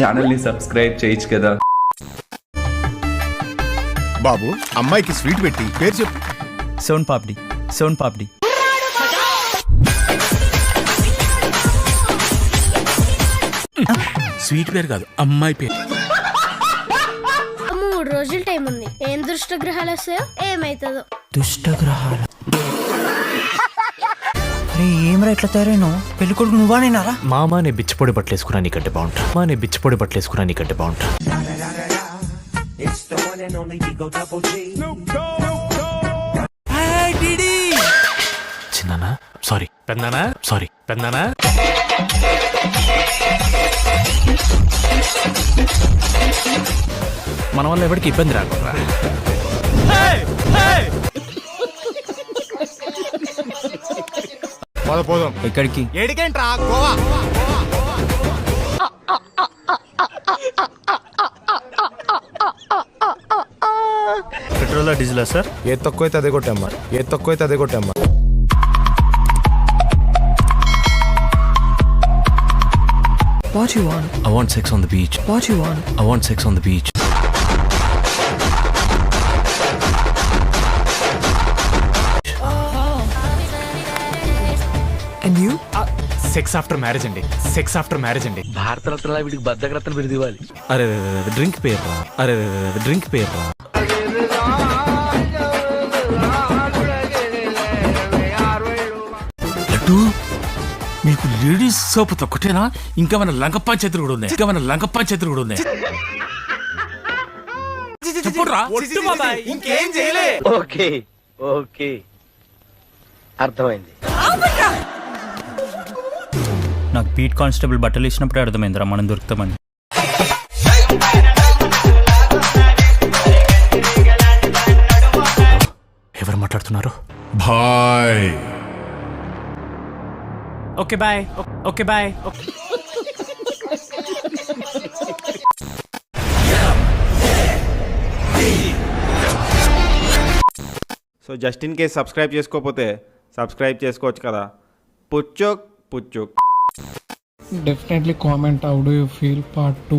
ఛానల్ని సబ్స్క్రైబ్ చేయొచ్చు కదా. బాబు అమ్మాయికి స్వీట్ పెట్టి పేరు చెప్పు. సోన్ పాపిడి. సోన్ పాపిడి. స్వీట్ పేరు కాదు, అమ్మాయి పేరు. 3 రోజులు టైం ఉంది. ఏం దుష్టగ్రహాలు వస్తాయో ఏమైతుందో. దుష్టగ్రహాలు ఏమరా ఎట్లా తయారైనా పెళ్లి కొడుకు నువ్వా నేనారా? మామా నే బిచ్చపొడి బట్టలేసుకున్నా నీకంటే బాగుంటా. మా నే బిచ్చపొడి బట్టలేసుకున్నా నీకంటే బాగుంటా. చిన్నానా సారీ, పెద్దనా సారీ, పెద్దనా. మన వల్ల ఎవరికి ఇబ్బంది రాకుండా పోదాం. ఎక్కడికి? ఏడికేంట్రా గోవా. పెట్రోలా డీజిలా సార్? ఏ తక్కువైతే అదే కొట్టమ్మా, ఏ తక్కువైతే అదే కొట్టమ్మా. What you want? I want sex on the beach. What you want? I want sex on the beach. And you? Sex after marriage అండి. సెక్స్ ఆఫ్టర్ మ్యారేజ్ అండి. భారతరత్న వీడికి బద్దకరత్న బిరుదు ఇవ్వాలి. అరే డ్రింక్ పేరు రా. అరే డ్రింక్ పేరు రా. లడ్డు, మీకు లేడీస్ సోప్ ఒక్కటేనా? ఇంకా మన లంకప్పా చేతులు కూడా ఉన్నాయి. ఇంకా మన లంకప్పా చేతులు కూడా ఉన్నాయి. ఇంకేం చేయలే. ఓకే ఓకే అర్థమైంది. నాకు బీట్ కానిస్టేబుల్ బట్టలు ఇచ్చినప్పుడే అర్థమైందిరా మనం దొరుకుతామని. ఎవరు మాట్లాడుతున్నారు? Bye. Okay bye. Okay bye. So just in case subscribe చేసుకోకపోతే సబ్స్క్రైబ్ చేసుకోవచ్చు కదా. పుచ్చుక్ పుచ్చుక్. Definitely comment how do you feel part 2.